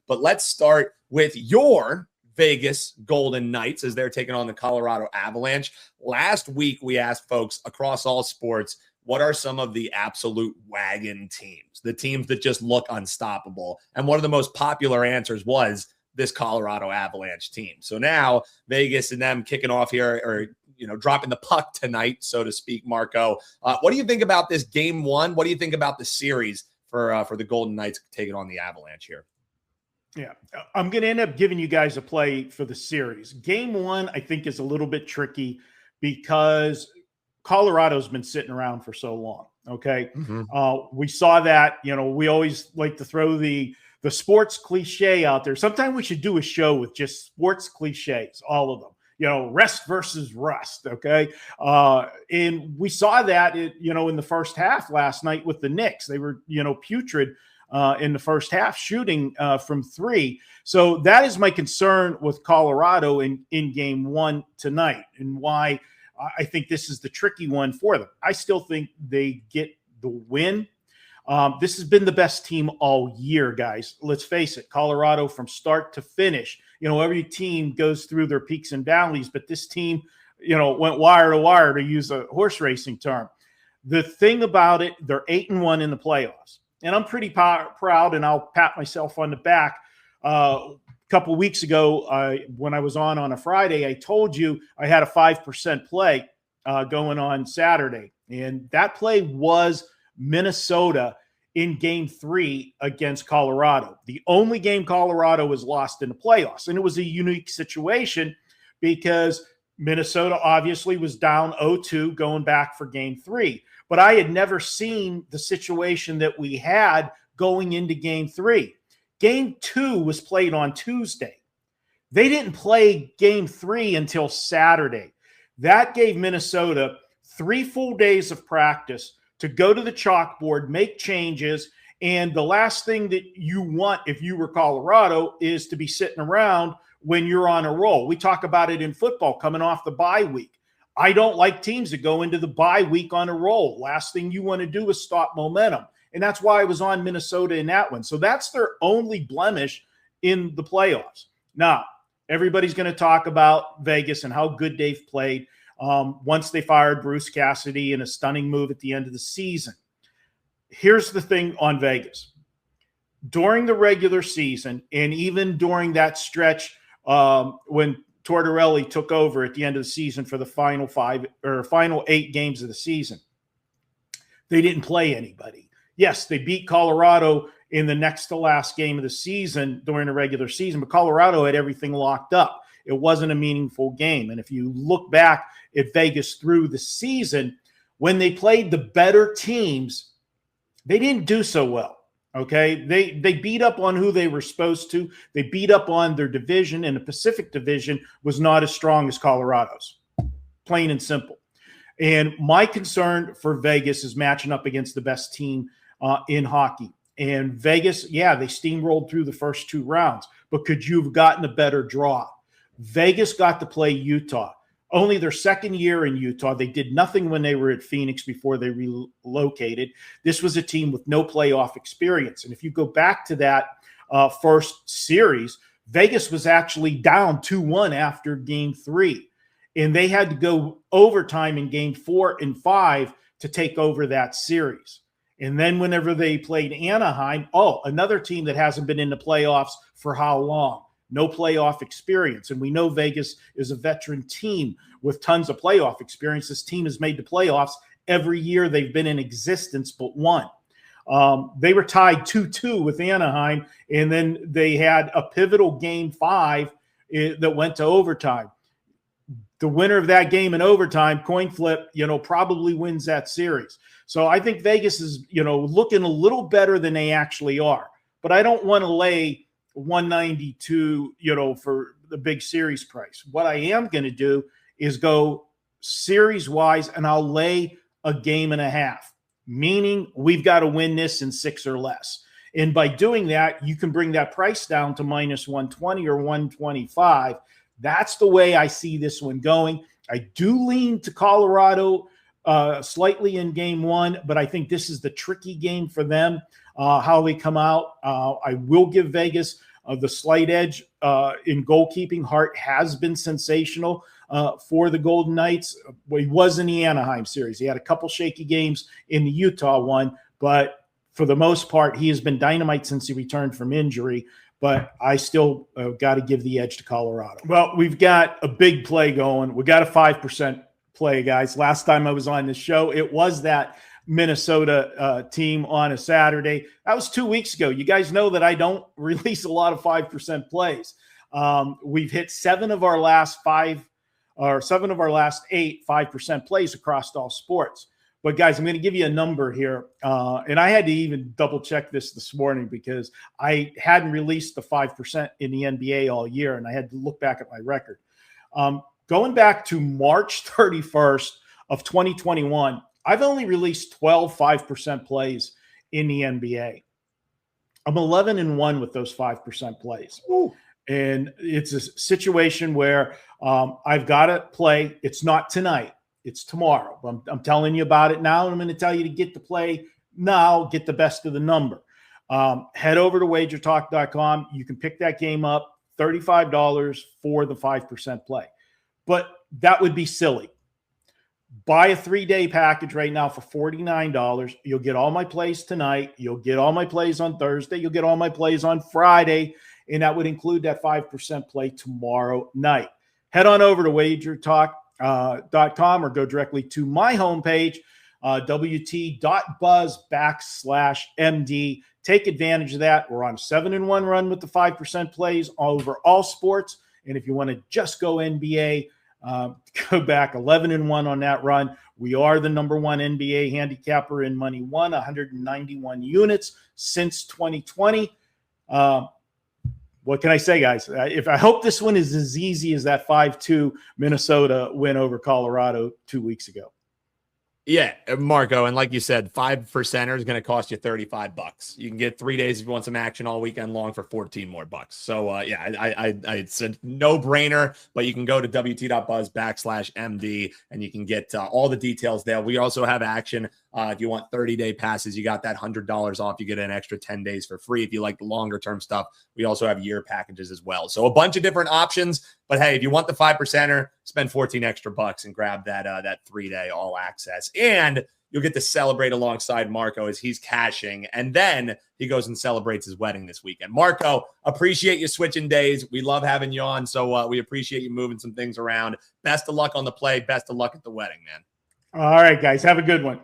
But let's start with your Vegas Golden Knights as they're taking on the Colorado Avalanche. Last week, we asked folks across all sports, what are some of the absolute wagon teams, the teams that just look unstoppable? And one of the most popular answers was this Colorado Avalanche team. So now Vegas and them kicking off here, or dropping the puck tonight, so to speak. Marco, what do you think about this game one? What do you think about the series for the Golden Knights taking on the Avalanche here? Yeah, I'm going to end up giving you guys a play for the series. Game one, I think, is a little bit tricky because Colorado's been sitting around for so long. Okay. We saw that, we always like to throw the sports cliche out there. Sometimes we should do a show with just sports cliches, all of them, rest versus rust. Okay. And we saw that, in the first half last night with the Knicks. They were, putrid in the first half, shooting from three. So that is my concern with Colorado in game one tonight, and why I think this is the tricky one for them. I still think they get the win. This has been the best team all year, guys. Let's face it, Colorado from start to finish. Every team goes through their peaks and valleys, but this team, went wire to wire, to use a horse racing term. The thing about it, they're 8-1 in the playoffs. And I'm pretty proud, and I'll pat myself on the back. A couple of weeks ago, when I was on a Friday, I told you I had a 5% play going on Saturday. And that play was Minnesota in game 3 against Colorado. The only game Colorado was lost in the playoffs. And it was a unique situation because Minnesota obviously was down 0-2 going back for game 3. But I had never seen the situation that we had going into game 3. Game 2 was played on Tuesday. They didn't play game 3 until Saturday. That gave Minnesota 3 full days of practice to go to the chalkboard, make changes. And the last thing that you want, if you were Colorado, is to be sitting around when you're on a roll. We talk about it in football coming off the bye week. I don't like teams that go into the bye week on a roll. Last thing you want to do is stop momentum. And that's why I was on Minnesota in that one. So that's their only blemish in the playoffs. Now, everybody's going to talk about Vegas and how good they've played once they fired Bruce Cassidy in a stunning move at the end of the season. Here's the thing on Vegas. During the regular season, and even during that stretch when Tortorelli took over at the end of the season for the final 8 games of the season, they didn't play anybody. Yes, they beat Colorado in the next to last game of the season during the regular season, but Colorado had everything locked up. It wasn't a meaningful game. And if you look back at Vegas through the season, when they played the better teams, they didn't do so well. Okay, they beat up on who they were supposed to. They beat up on their division, and the Pacific Division was not as strong as Colorado's. Plain and simple. And my concern for Vegas is matching up against the best team in hockey. And Vegas, yeah, they steamrolled through the first 2 rounds, but could you have gotten a better draw? Vegas got to play Utah. Only their second year in Utah. They did nothing when they were at Phoenix before they relocated. This was a team with no playoff experience. And if you go back to that first series, Vegas was actually down 2-1 after game 3. And they had to go overtime in game 4 and 5 to take over that series. And then whenever they played Anaheim, another team that hasn't been in the playoffs for how long? No playoff experience. And we know Vegas is a veteran team with tons of playoff experience. This team has made the playoffs every year they've been in existence but one. They were tied 2-2 with Anaheim, and then they had a pivotal game 5 that went to overtime. The winner of that game in overtime, coin flip, probably wins that series. So I think Vegas is, looking a little better than they actually are. But I don't want to lay 192, for the big series price. What I am going to do is go series wise, and I'll lay a game and a half, meaning we've got to win this in 6 or less. And by doing that, you can bring that price down to minus 120 or 125. That's the way I see this one going. I do lean to Colorado slightly in game 1, but I think this is the tricky game for them, how they come out. I will give Vegas The slight edge in goalkeeping. Hart has been sensational for the Golden Knights. He was in the Anaheim series. He had a couple shaky games in the Utah one, but for the most part, he has been dynamite since he returned from injury. But I still got to give the edge to Colorado. Well, we've got a big play going. We got a 5% play, guys. Last time I was on this show, it was that Minnesota team on a Saturday. That was 2 weeks ago. You guys know that I don't release a lot of 5% plays. We've hit 7 of our last 8 5% plays across all sports. But guys, I'm going to give you a number here. And I had to even double check this morning because I hadn't released the 5% in the NBA all year. And I had to look back at my record. Going back to March 31st of 2021, I've only released 12 5% plays in the NBA. I'm 11-1 with those 5% plays. Ooh. And it's a situation where I've got to play. It's not tonight. It's tomorrow. I'm telling you about it now, and I'm going to tell you to get the play now, get the best of the number. Head over to WagerTalk.com. You can pick that game up, $35 for the 5% play. But that would be silly. Buy a 3-day package right now for $49. You'll get all my plays tonight. You'll get all my plays on Thursday. You'll get all my plays on Friday, and that would include that 5% play tomorrow night. Head on over to WagerTalk.com or go directly to my homepage, wt.buzz/MD. Take advantage of that. We're on a 7-1 run with the 5% plays over all sports. And if you want to just go NBA, go back 11-1 on that run. We are the number 1 NBA handicapper in money won, 191 units since 2020. What can I say, guys? I hope this one is as easy as that 5-2 Minnesota win over Colorado 2 weeks ago. Yeah, Marco, and like you said, 5% is going to cost you $35. You can get 3 days if you want some action all weekend long for $14 more. So yeah, it's a no-brainer. But you can go to wt.buzz/MD and you can get all the details there. We also have action. If you want 30-day passes, you got that $100 off. You get an extra 10 days for free. If you like the longer-term stuff, we also have year packages as well. So a bunch of different options. But hey, if you want the 5%er, spend 14 extra bucks and grab that 3-day all access. And you'll get to celebrate alongside Marco as he's cashing. And then he goes and celebrates his wedding this weekend. Marco, appreciate you switching days. We love having you on. So we appreciate you moving some things around. Best of luck on the play. Best of luck at the wedding, man. All right, guys. Have a good one.